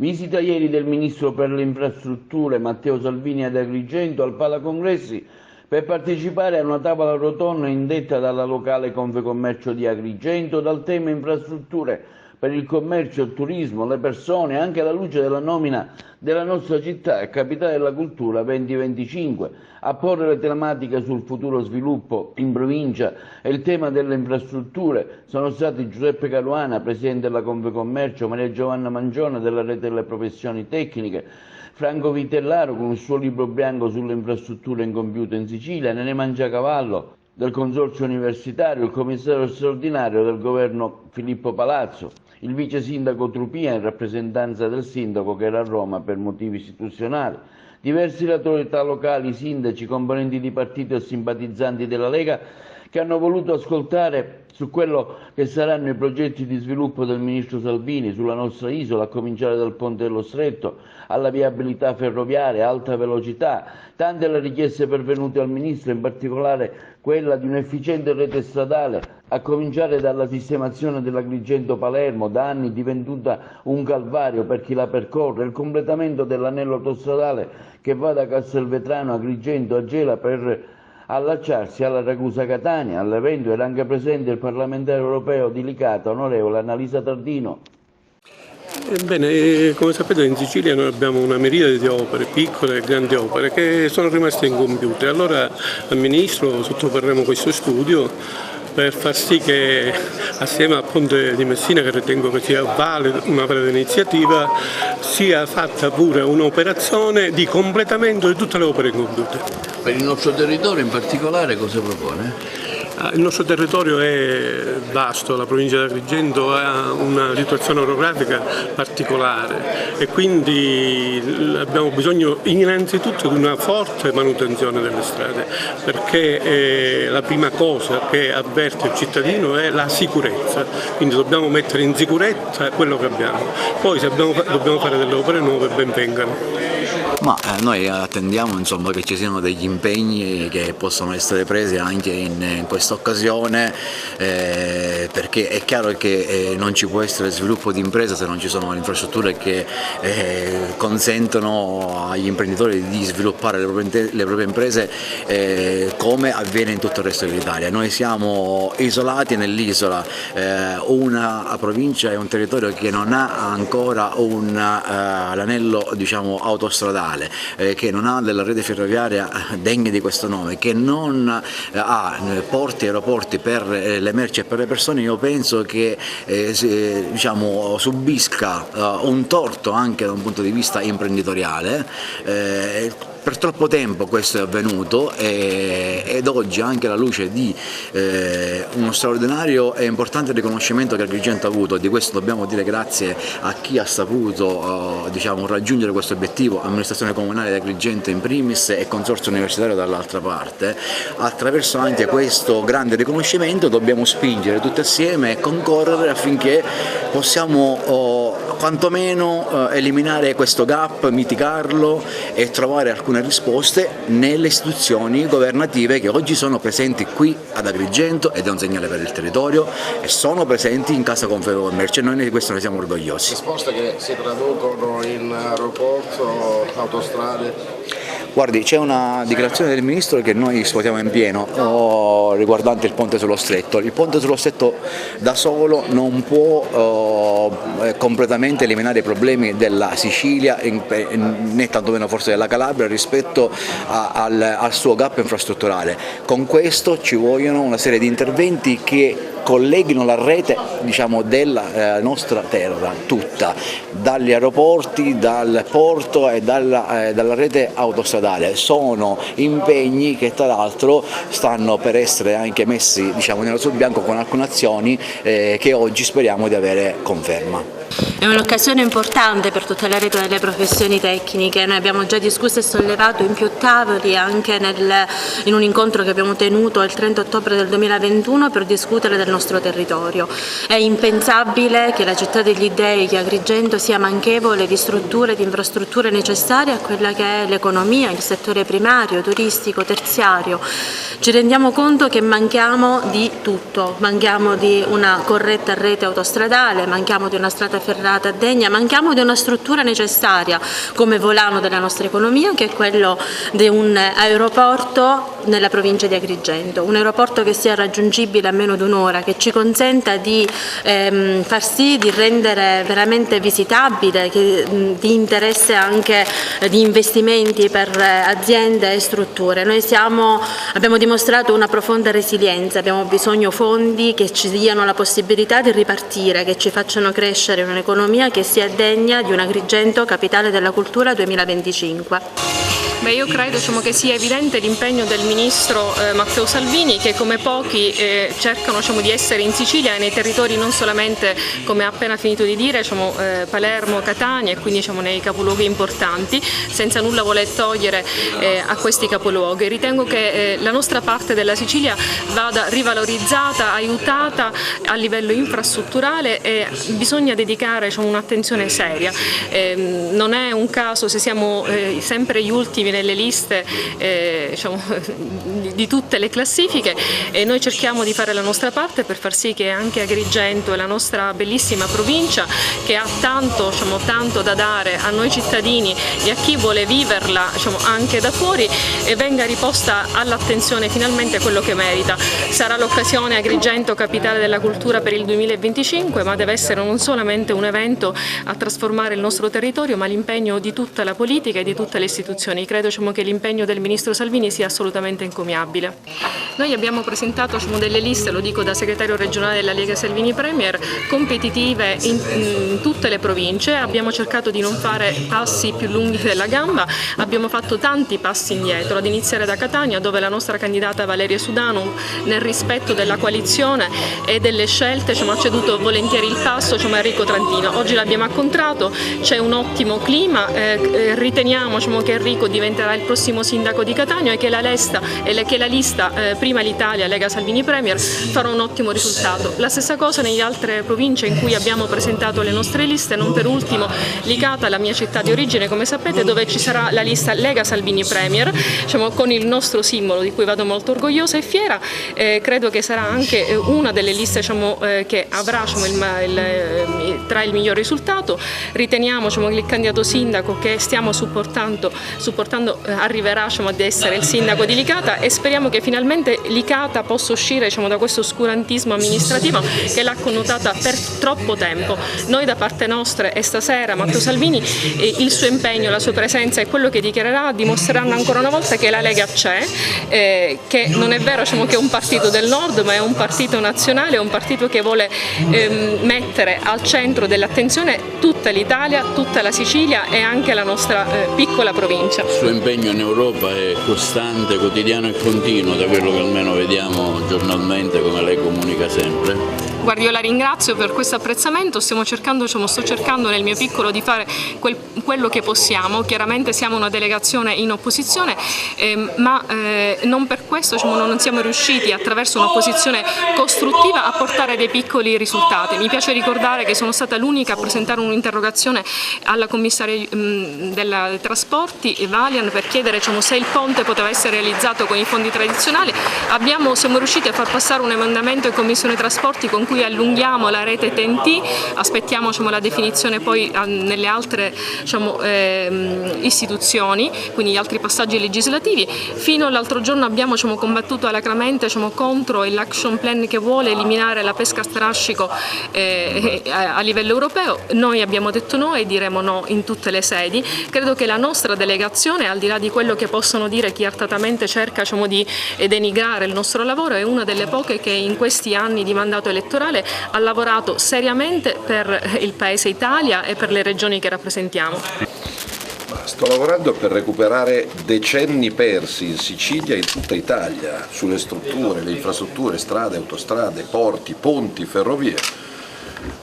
Visita ieri del Ministro per le Infrastrutture Matteo Salvini ad Agrigento al Palacongressi per partecipare a una tavola rotonda indetta dalla locale Confcommercio di Agrigento dal tema infrastrutture per il commercio, il turismo, le persone, anche alla luce della nomina della nostra città capitale della cultura 2025. A porre le tematiche sul futuro sviluppo in provincia e il tema delle infrastrutture sono stati Giuseppe Caruana, Presidente della Confcommercio, Maria Giovanna Mangione della Rete delle Professioni Tecniche, Franco Vitellaro con il suo libro bianco sulle infrastrutture incompiute in Sicilia, Nene Mangiacavallo del Consorzio Universitario, il commissario straordinario del governo Filippo Palazzo, il vice sindaco Trupia in rappresentanza del sindaco che era a Roma per motivi istituzionali, diverse autorità locali, sindaci, componenti di partito e simpatizzanti della Lega che hanno voluto ascoltare su quello che saranno i progetti di sviluppo del ministro Salvini sulla nostra isola, a cominciare dal Ponte dello Stretto, alla viabilità ferroviaria, alta velocità. Tante le richieste pervenute al ministro, in particolare quella di un'efficiente rete stradale, a cominciare dalla sistemazione dell'Agrigento-Palermo, da anni divenuta un calvario per chi la percorre, il completamento dell'anello autostradale che va da Castelvetrano, Agrigento, a Gela per allacciarsi alla Ragusa-Catania. All'evento era anche presente il parlamentare europeo di Licata, onorevole Annalisa Tardino. Ebbene, come sapete in Sicilia noi abbiamo una miriade di opere, piccole e grandi opere, che sono rimaste incompiute. Allora al Ministro sottoporremo questo studio per far sì che assieme al Ponte di Messina, che ritengo che sia una valida iniziativa, sia fatta pure un'operazione di completamento di tutte le opere incompiute. Per il nostro territorio in particolare cosa propone? Il nostro territorio è vasto, la provincia di Agrigento ha una situazione orografica particolare e quindi abbiamo bisogno innanzitutto di una forte manutenzione delle strade, perché la prima cosa che avverte il cittadino è la sicurezza, quindi dobbiamo mettere in sicurezza quello che abbiamo. Poi se dobbiamo fare delle opere nuove, ben vengano. Ma noi attendiamo insomma, che ci siano degli impegni che possono essere presi anche in questa occasione, perché è chiaro che non ci può essere sviluppo di impresa se non ci sono le infrastrutture che consentono agli imprenditori di sviluppare le proprie imprese come avviene in tutto il resto dell'Italia. Noi siamo isolati nell'isola, una provincia e un territorio che non ha ancora l'anello diciamo, autostradale, che non ha della rete ferroviaria degna di questo nome, che non ha porti e aeroporti per le merci e per le persone. Io penso che diciamo, subisca un torto anche da un punto di vista imprenditoriale. Per troppo tempo questo è avvenuto ed oggi, anche alla luce di uno straordinario e importante riconoscimento che Agrigento ha avuto, di questo dobbiamo dire grazie a chi ha saputo diciamo, raggiungere questo obiettivo, amministrazione comunale di Agrigento in primis e consorzio universitario dall'altra parte. Attraverso anche questo grande riconoscimento dobbiamo spingere tutti assieme e concorrere affinché possiamo quantomeno eliminare questo gap, mitigarlo e trovare alcune risposte nelle istituzioni governative che oggi sono presenti qui ad Agrigento, ed è un segnale per il territorio, e sono presenti in Casa Confcommercio e noi di questo ne siamo orgogliosi. Risposte che si traducono in aeroporto, autostrade? Guardi, c'è una dichiarazione del Ministro che noi scuotiamo in pieno riguardante il Ponte sullo Stretto. Il Ponte sullo Stretto da solo non può completamente eliminare i problemi della Sicilia, né tantomeno forse della Calabria, rispetto al suo gap infrastrutturale. Con questo ci vogliono una serie di interventi che colleghino la rete diciamo, della nostra terra tutta, dagli aeroporti, dal porto e dalla rete autostradale. Sono impegni che tra l'altro stanno per essere anche messi diciamo, nero su bianco con alcune azioni che oggi speriamo di avere conferma. È un'occasione importante per tutta la rete delle professioni tecniche. Noi abbiamo già discusso e sollevato in più tavoli, anche in un incontro che abbiamo tenuto il 30 ottobre del 2021 per discutere del nostro territorio. È impensabile che la città degli dei, che Agrigento, sia manchevole di strutture, di infrastrutture necessarie a quella che è l'economia, il settore primario, turistico, terziario. Ci rendiamo conto che manchiamo di tutto, manchiamo di una corretta rete autostradale, manchiamo di una strada ferrata strutturata, degna. Manchiamo di una struttura necessaria come volano della nostra economia, che è quello di un aeroporto nella provincia di Agrigento, un aeroporto che sia raggiungibile a meno di un'ora, che ci consenta di far sì di rendere veramente visitabile, di interesse anche di investimenti per aziende e strutture. Noi abbiamo dimostrato una profonda resilienza, abbiamo bisogno fondi che ci diano la possibilità di ripartire, che ci facciano crescere in un'economia che sia degna di un Agrigento capitale della cultura 2025. Beh, io credo che sia evidente l'impegno del Ministro Matteo Salvini, che come pochi cercano di essere in Sicilia e nei territori non solamente, come ha appena finito di dire, Palermo, Catania e quindi nei capoluoghi importanti, senza nulla voler togliere a questi capoluoghi. Ritengo che la nostra parte della Sicilia vada rivalorizzata, aiutata a livello infrastrutturale e bisogna dedicare un'attenzione seria. Non è un caso se siamo sempre gli ultimi nelle liste di tutte le classifiche, e noi cerchiamo di fare la nostra parte per far sì che anche Agrigento e la nostra bellissima provincia, che ha tanto da dare a noi cittadini e a chi vuole viverla anche da fuori, venga riposta all'attenzione finalmente quello che merita. Sarà l'occasione Agrigento capitale della cultura per il 2025, ma deve essere non solamente un evento a trasformare il nostro territorio, ma l'impegno di tutta la politica e di tutte le istituzioni. Credo che l'impegno del Ministro Salvini sia assolutamente encomiabile. Noi abbiamo presentato delle liste, lo dico da segretario regionale della Lega Salvini Premier, competitive in tutte le province. Abbiamo cercato di non fare passi più lunghi della gamba, abbiamo fatto tanti passi indietro, ad iniziare da Catania, dove la nostra candidata Valeria Sudano, nel rispetto della coalizione e delle scelte, ha ceduto volentieri il passo a Enrico Trantino. Oggi l'abbiamo incontrato, c'è un ottimo clima, riteniamo che Enrico diventerà il prossimo sindaco di Catania e che la lista Prima l'Italia Lega Salvini Premier farà un ottimo risultato. La stessa cosa nelle altre province in cui abbiamo presentato le nostre liste, non per ultimo Licata, la mia città di origine, come sapete, dove ci sarà la lista Lega Salvini Premier, con il nostro simbolo di cui vado molto orgogliosa e fiera. Credo che sarà anche una delle liste che avrà tra il miglior risultato. Riteniamo che il candidato sindaco che stiamo supportando arriverà ad essere il sindaco di Licata, e speriamo che finalmente Licata possa uscire da questo oscurantismo amministrativo che l'ha connotata per troppo tempo. Noi da parte nostra, e stasera Matteo Salvini, il suo impegno, la sua presenza e quello che dichiarerà dimostreranno ancora una volta che la Lega c'è, che non è vero che è un partito del nord, ma è un partito nazionale, è un partito che vuole mettere al centro dell'attenzione tutta l'Italia, tutta la Sicilia e anche la nostra piccola provincia. Il suo impegno in Europa è costante, quotidiano e continuo, da quello che almeno vediamo giornalmente, come lei comunica sempre. Guardi, io la ringrazio per questo apprezzamento, sto cercando nel mio piccolo di fare quello che possiamo. Chiaramente siamo una delegazione in opposizione, ma non per questo non siamo riusciti attraverso un'opposizione costruttiva a portare dei piccoli risultati. Mi piace ricordare che sono stata l'unica a presentare un'interrogazione alla commissaria dei trasporti Valian per chiedere se il ponte poteva essere realizzato con i fondi tradizionali. Siamo riusciti a far passare un emendamento in Commissione Trasporti con cui allunghiamo la rete TEN-T, aspettiamo la definizione poi nelle altre istituzioni, quindi gli altri passaggi legislativi. Fino all'altro giorno abbiamo combattuto alacremente contro l'action plan che vuole eliminare la pesca a strascico a livello europeo. Noi abbiamo detto no e diremo no in tutte le sedi. Credo che la nostra delegazione, al di là di quello che possono dire chi artatamente cerca di denigrare il nostro lavoro, è una delle poche che in questi anni di mandato elettorale ha lavorato seriamente per il Paese Italia e per le regioni che rappresentiamo. Sto lavorando per recuperare decenni persi in Sicilia e in tutta Italia, sulle strutture, le infrastrutture, strade, autostrade, porti, ponti, ferrovie.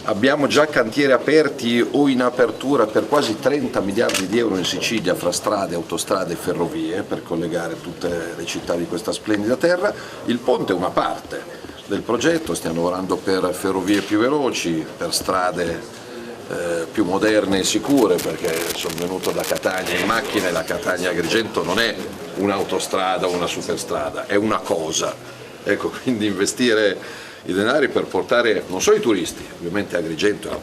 Abbiamo già cantieri aperti o in apertura per quasi 30 miliardi di euro in Sicilia fra strade, autostrade e ferrovie per collegare tutte le città di questa splendida terra. Il ponte è una parte del progetto, stiamo lavorando per ferrovie più veloci, per strade più moderne e sicure, perché sono venuto da Catania in macchina e la Catania-Agrigento non è un'autostrada o una superstrada, è una cosa. Ecco, quindi investire i denari per portare non solo i turisti, ovviamente Agrigento è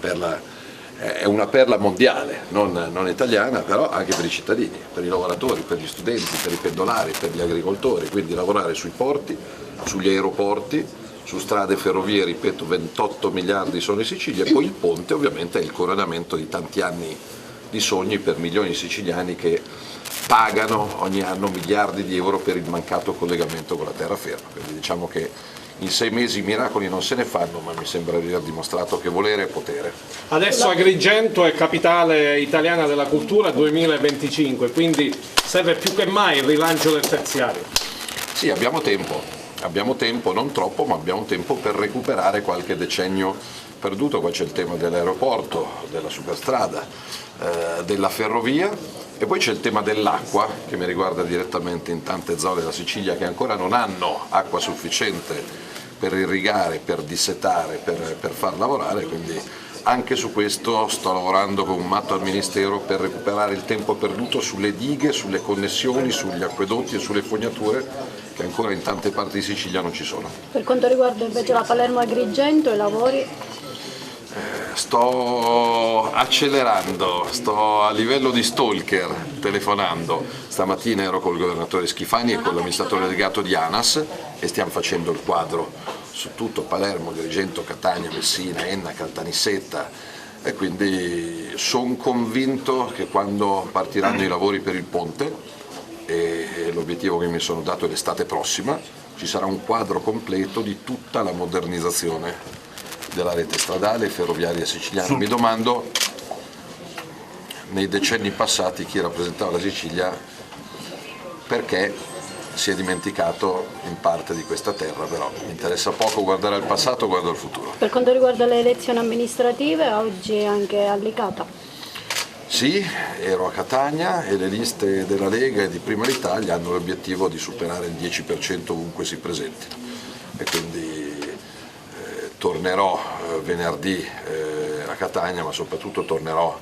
è una perla mondiale, non italiana, però anche per i cittadini, per i lavoratori, per gli studenti, per i pendolari, per gli agricoltori, quindi lavorare sui porti, sugli aeroporti, su strade e ferrovie, ripeto, 28 miliardi sono in Sicilia, e poi il ponte ovviamente è il coronamento di tanti anni di sogni per milioni di siciliani che pagano ogni anno miliardi di euro per il mancato collegamento con la terraferma. Quindi diciamo che in 6 mesi i miracoli non se ne fanno, ma mi sembra di aver dimostrato che volere è potere. Adesso Agrigento è capitale italiana della cultura 2025, quindi serve più che mai il rilancio del terziario. Sì, abbiamo tempo, non troppo, ma abbiamo tempo per recuperare qualche decennio perduto. Qua c'è il tema dell'aeroporto, della superstrada, della ferrovia, e poi c'è il tema dell'acqua, che mi riguarda direttamente in tante zone della Sicilia che ancora non hanno acqua sufficiente per irrigare, per dissetare, per far lavorare, quindi anche su questo sto lavorando come un matto al Ministero per recuperare il tempo perduto sulle dighe, sulle connessioni, sugli acquedotti e sulle fognature che ancora in tante parti di Sicilia non ci sono. Per quanto riguarda invece la Palermo-Agrigento, i lavori? Sto accelerando, sto a livello di stalker telefonando. Stamattina ero col governatore Schifani e con l'amministratore delegato di ANAS e stiamo facendo il quadro su tutto Palermo, Agrigento, Catania, Messina, Enna, Caltanissetta, e quindi sono convinto che quando partiranno i lavori per il ponte, e l'obiettivo che mi sono dato è l'estate prossima, ci sarà un quadro completo di tutta la modernizzazione della rete stradale e ferroviaria siciliana. Mi domando, nei decenni passati, chi rappresentava la Sicilia perché si è dimenticato in parte di questa terra, però mi interessa poco guardare al passato, guardo al futuro. Per quanto riguarda le elezioni amministrative, oggi è anche a Licata. Sì, ero a Catania e le liste della Lega e di Prima Italia hanno l'obiettivo di superare il 10% ovunque si presentino, e quindi tornerò venerdì a Catania, ma soprattutto tornerò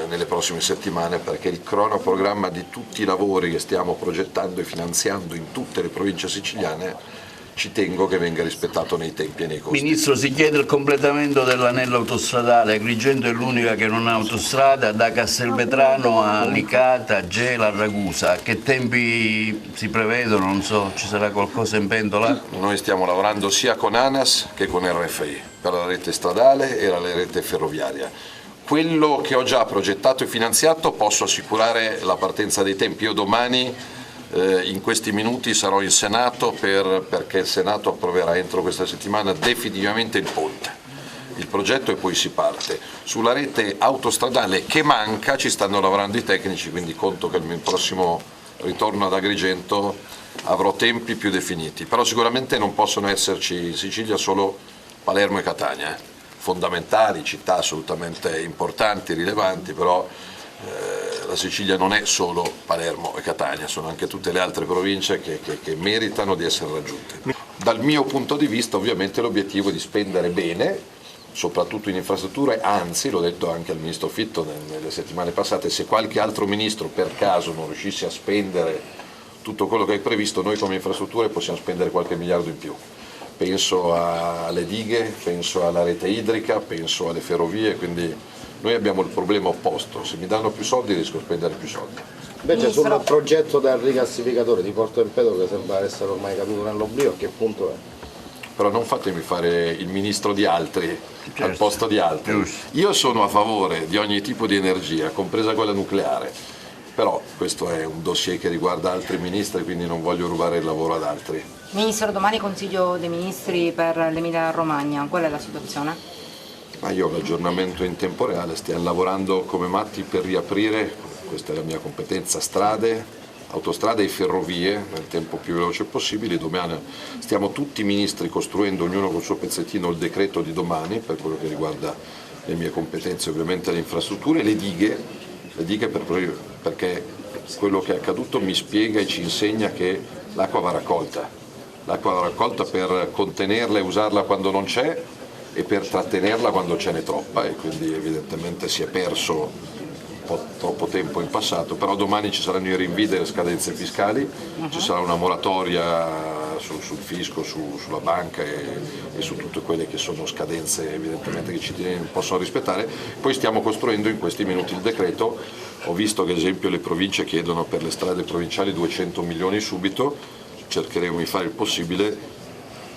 nelle prossime settimane, perché il cronoprogramma di tutti i lavori che stiamo progettando e finanziando in tutte le province siciliane ci tengo che venga rispettato nei tempi e nei costi. Ministro, si chiede il completamento dell'anello autostradale. Agrigento è l'unica che non ha autostrada, da Castelvetrano a Licata, Gela, Ragusa. A che tempi si prevedono? Non so, ci sarà qualcosa in pentola? Noi stiamo lavorando sia con ANAS che con RFI per la rete stradale e la rete ferroviaria. Quello che ho già progettato e finanziato posso assicurare la partenza dei tempi. Io domani in questi minuti sarò in Senato perché il Senato approverà entro questa settimana definitivamente il ponte, il progetto, e poi si parte. Sulla rete autostradale che manca ci stanno lavorando i tecnici, quindi conto che il mio prossimo ritorno ad Agrigento avrò tempi più definiti, però sicuramente non possono esserci in Sicilia solo Palermo e Catania, fondamentali, città assolutamente importanti, rilevanti, però la Sicilia non è solo Palermo e Catania, sono anche tutte le altre province che meritano di essere raggiunte. Dal mio punto di vista ovviamente l'obiettivo è di spendere bene, soprattutto in infrastrutture, anzi l'ho detto anche al Ministro Fitto nelle settimane passate, se qualche altro Ministro per caso non riuscisse a spendere tutto quello che è previsto, noi come infrastrutture possiamo spendere qualche miliardo in più. Penso alle dighe, penso alla rete idrica, penso alle ferrovie, quindi noi abbiamo il problema opposto, se mi danno più soldi riesco a spendere più soldi. Invece sul progetto del rigassificatore di Porto Empedocle, che sembra essere ormai caduto nell'oblio, a che punto è? Però non fatemi fare il ministro di altri al posto di altri. Io sono a favore di ogni tipo di energia, compresa quella nucleare, però questo è un dossier che riguarda altri ministri, quindi non voglio rubare il lavoro ad altri. Ministro, domani Consiglio dei Ministri per l'Emilia Romagna, qual è la situazione? Io ho l'aggiornamento in tempo reale, stiamo lavorando come matti per riaprire, questa è la mia competenza, strade, autostrade e ferrovie nel tempo più veloce possibile. Domani stiamo tutti i ministri costruendo, ognuno col suo pezzettino, il decreto di domani per quello che riguarda le mie competenze, ovviamente le infrastrutture, le dighe perché quello che è accaduto mi spiega e ci insegna che l'acqua va raccolta per contenerla e usarla quando non c'è e per trattenerla quando ce n'è troppa, e quindi evidentemente si è perso un po' troppo tempo in passato, però domani ci saranno i rinvii delle scadenze fiscali, ci sarà una moratoria sul fisco, sulla banca e su tutte quelle che sono scadenze evidentemente che i cittadini non possono rispettare. Poi stiamo costruendo in questi minuti il decreto, ho visto che ad esempio le province chiedono per le strade provinciali 200 milioni subito, cercheremo di fare il possibile.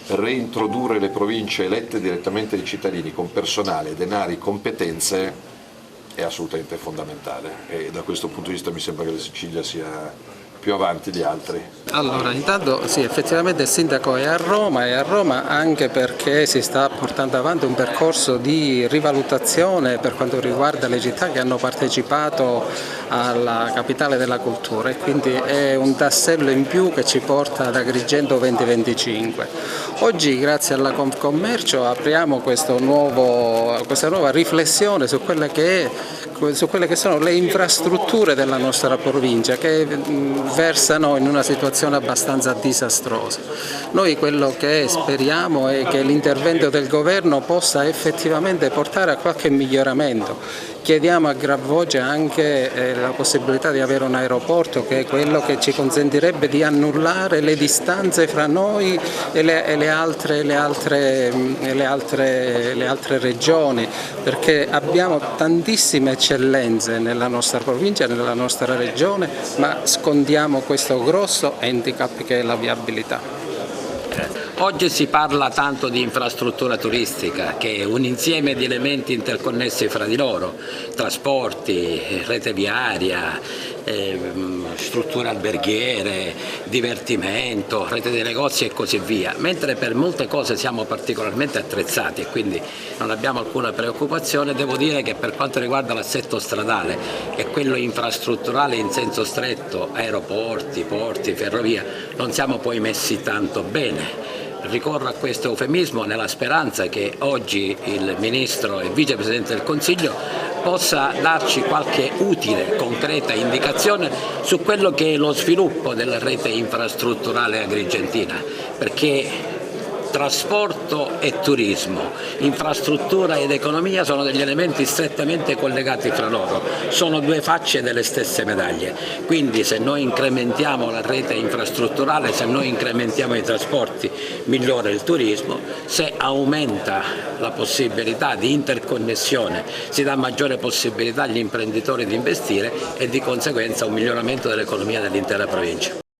Reintrodurre le province elette direttamente dai cittadini con personale, denari, competenze è assolutamente fondamentale e da questo punto di vista mi sembra che la Sicilia sia più avanti di altri. Allora, intanto sì, effettivamente il sindaco è a Roma anche perché si sta portando avanti un percorso di rivalutazione per quanto riguarda le città che hanno partecipato alla capitale della cultura e quindi è un tassello in più che ci porta ad Agrigento 2025. Oggi grazie alla Confcommercio apriamo questa nuova riflessione su quelle che sono le infrastrutture della nostra provincia che versano in una situazione abbastanza disastrosa. Noi quello che speriamo è che l'intervento del governo possa effettivamente portare a qualche miglioramento. Chiediamo a gran voce anche la possibilità di avere un aeroporto che è quello che ci consentirebbe di annullare le distanze fra noi e le altre regioni, perché abbiamo tantissime eccellenze nella nostra provincia, nella nostra regione, ma scontiamo questo grosso handicap che è la viabilità. Oggi si parla tanto di infrastruttura turistica, che è un insieme di elementi interconnessi fra di loro, trasporti, rete viaria, strutture alberghiere, divertimento, rete dei negozi e così via, mentre per molte cose siamo particolarmente attrezzati e quindi non abbiamo alcuna preoccupazione. Devo dire che per quanto riguarda l'assetto stradale e quello infrastrutturale in senso stretto, aeroporti, porti, ferrovia, non siamo poi messi tanto bene. Ricorro a questo eufemismo nella speranza che oggi il Ministro e Vicepresidente del Consiglio possa darci qualche utile, concreta indicazione su quello che è lo sviluppo della rete infrastrutturale agrigentina, perché trasporto e turismo, infrastruttura ed economia sono degli elementi strettamente collegati fra loro, sono due facce delle stesse medaglie, quindi se noi incrementiamo la rete infrastrutturale, se noi incrementiamo i trasporti, migliora il turismo, se aumenta la possibilità di interconnessione, si dà maggiore possibilità agli imprenditori di investire e di conseguenza un miglioramento dell'economia dell'intera provincia.